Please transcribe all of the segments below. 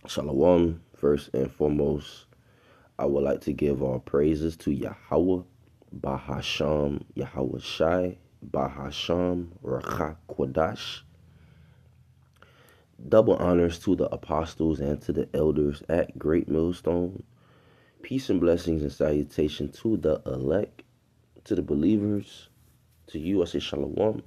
Shalom. First and foremost, I would like to give all praises to Yahweh, Bahasham, Yahweh Shai, Bahasham, Rakha Kwadash. Double honors to the apostles and to the elders at Great Millstone. Peace and blessings and salutation to the elect, to the believers. To you, I say Shalom.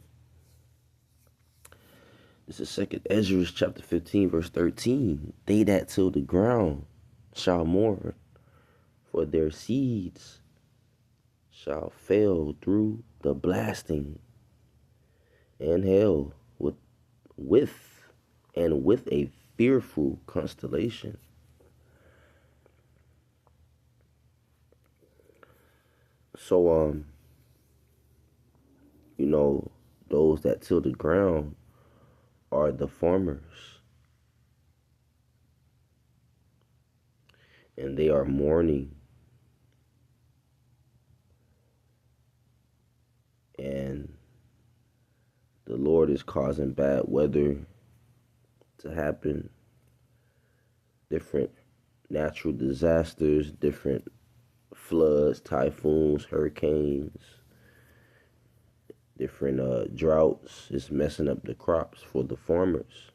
This is Second Ezra chapter 15, verse 13. They that till the ground shall mourn, for their seeds shall fail through the blasting, and hell with with a fearful constellation. So you know, those that till the ground are the farmers, and they are mourning, and the Lord is causing bad weather to happen, different natural disasters, different floods, typhoons, hurricanes, different droughts. It's messing up the crops for the farmers.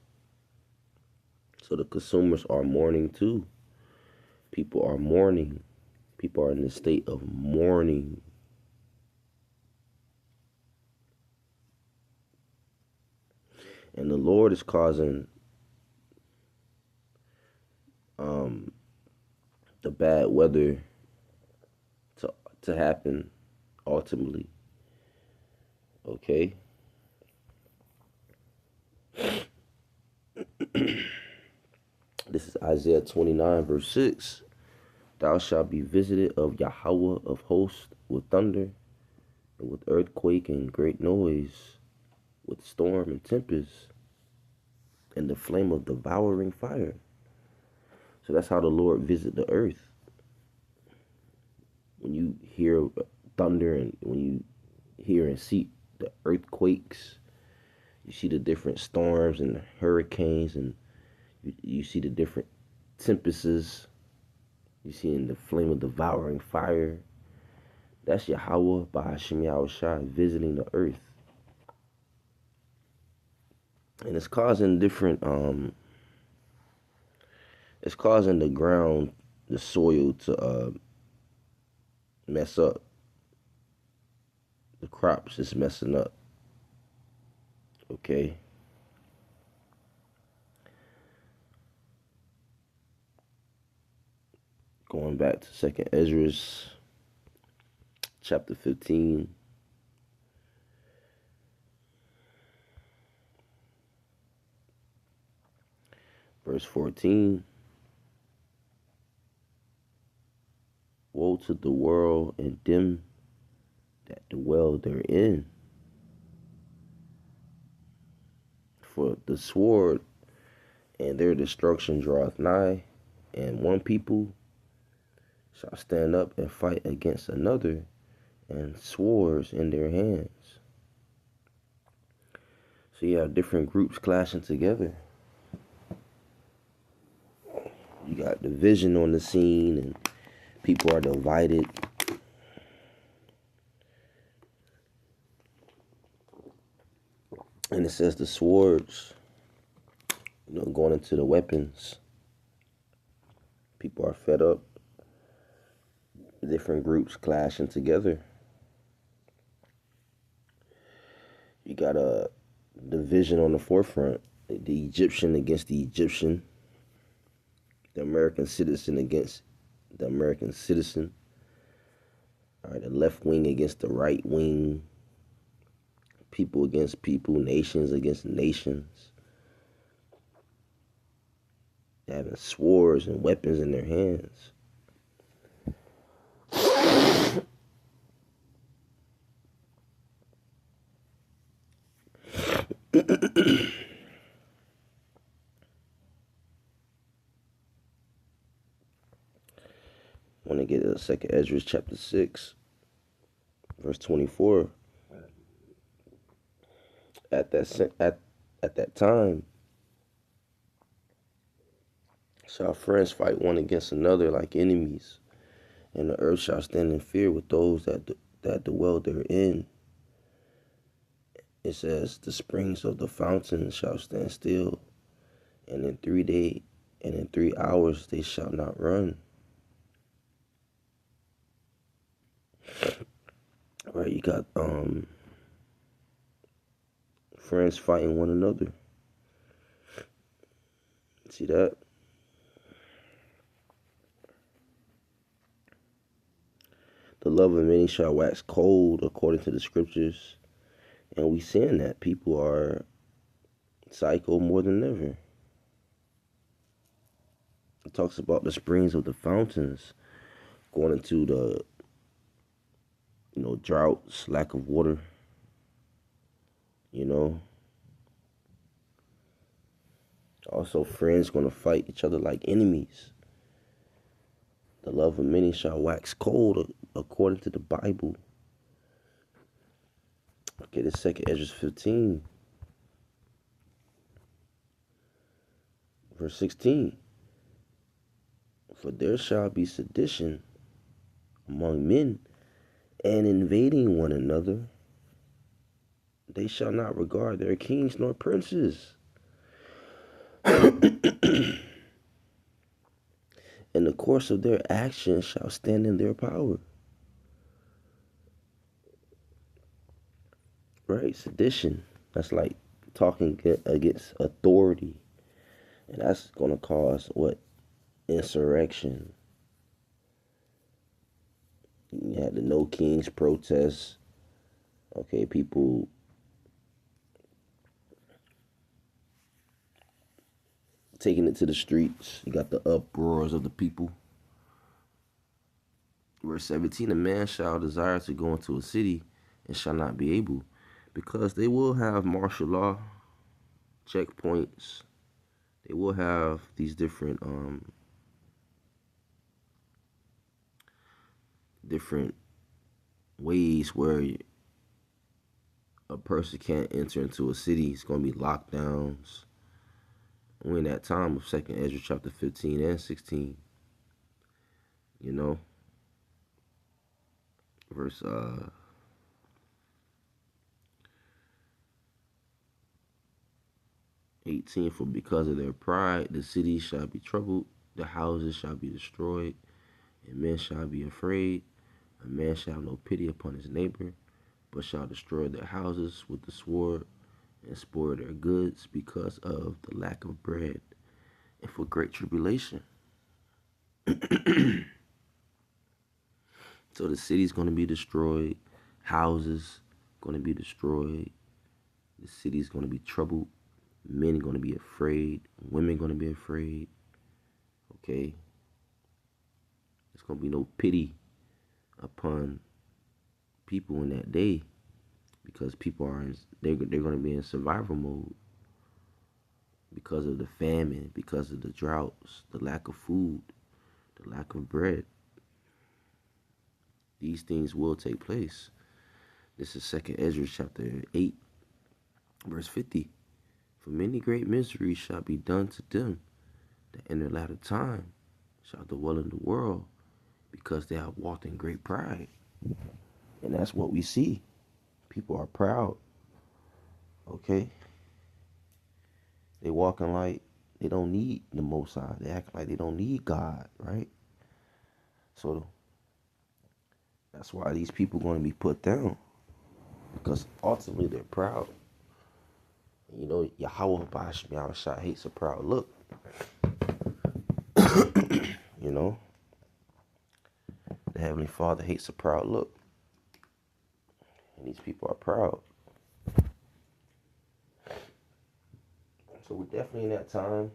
So the consumers are mourning too. People are mourning. People are in a state of mourning. And the Lord is causing um, the bad weather to happen ultimately. Okay? This is Isaiah 29, verse 6. Thou shalt be visited of Yahweh of hosts with thunder, and with earthquake and great noise, with storm and tempest, and the flame of devouring fire. So that's how the Lord visit the earth. When you hear thunder and when you hear and see the earthquakes, you see the different storms and the hurricanes, and you see the different tempests. You see in the flame of devouring fire. That's Yahweh by Hashem Yahweh Shai visiting the earth. And it's causing different it's causing the ground, the soil to mess up. The crops is messing up. Okay. Going back to Second Ezra chapter 15. Verse 14. Woe to the world and them that dwell therein. For the sword and their destruction draweth nigh, and one people shall stand up and fight against another, and swords in their hands. So you have different groups clashing together. You got division on the scene, and people are divided. And it says the swords, going into the weapons. People are fed up. Different groups clashing together. You got a division on the forefront. The Egyptian against the Egyptian. The American citizen against the American citizen. All right, the left wing against the right wing. People against people. Nations against nations. Having swords and weapons in their hands. Want to get to Second Ezra chapter 6, verse 24. At that time, Shall friends fight one against another like enemies, and the earth shall stand in fear with those that dwell therein. It says, the springs of the fountains shall stand still, and in 3 days and in 3 hours they shall not run. Right, you got friends fighting one another. See that? The love of many shall wax cold according to the scriptures. And we seeing that people are psycho more than ever. It talks about the springs of the fountains going into the droughts, lack of water, you know. Also friends gonna fight each other like enemies. The love of many shall wax cold according to the Bible. Okay, the second Ezra 15, verse 16. For there shall be sedition among men, and invading one another. They shall not regard their kings nor princes. And the course of their actions shall stand in their power. Right? Sedition. That's like talking against authority. And that's going to cause what? Insurrection. You had the No Kings protests. Okay, people taking it to the streets. You got the uproars of the people. Verse 17, a man shall desire to go into a city and shall not be able, because they will have martial law, checkpoints. They will have these different ways where a person can't enter into a city. It's going to be lockdowns. We're in that time of 2nd Ezra chapter 15 and 16. You know, verse 18, for because of their pride the cities shall be troubled, the houses shall be destroyed, and men shall be afraid. A man shall have no pity upon his neighbor, but shall destroy their houses with the sword and spoil their goods because of the lack of bread and for great tribulation. So the city's going to be destroyed, houses going to be destroyed, the city's going to be troubled, men are going to be afraid, women going to be afraid. Okay, there's going to be no pity upon people in that day, because people they're going to be in survival mode because of the famine, because of the droughts, the lack of food, the lack of bread. These things will take place. This is 2nd Ezra chapter 8, verse 50. For many great miseries shall be done to them that in the latter time shall dwell in the world, because they have walked in great pride. And that's what we see. People are proud. Okay? They walking like they don't need the Most High. They act like they don't need God, right? So that's why these people are going to be put down, because ultimately they're proud. You know, Yahweh Bashmi Shah hates a proud look. You know, the Heavenly Father hates a proud look. And these people are proud. So we're definitely in that time.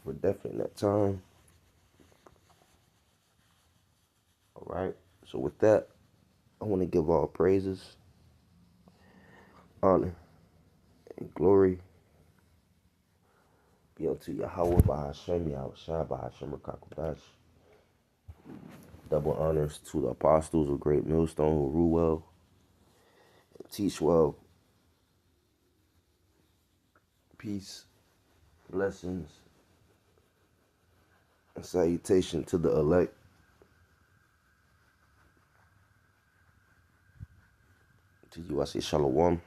We're definitely in that time. All right. So with that, I want to give all praises, honor, and glory be unto Yahweh Bahashem, Yahushua Bahashem Rakakwadash. Double honors to the apostles of Great Millstone who rule well and teach well. Peace, blessings, Salutation to the elect. To you, I say shalom.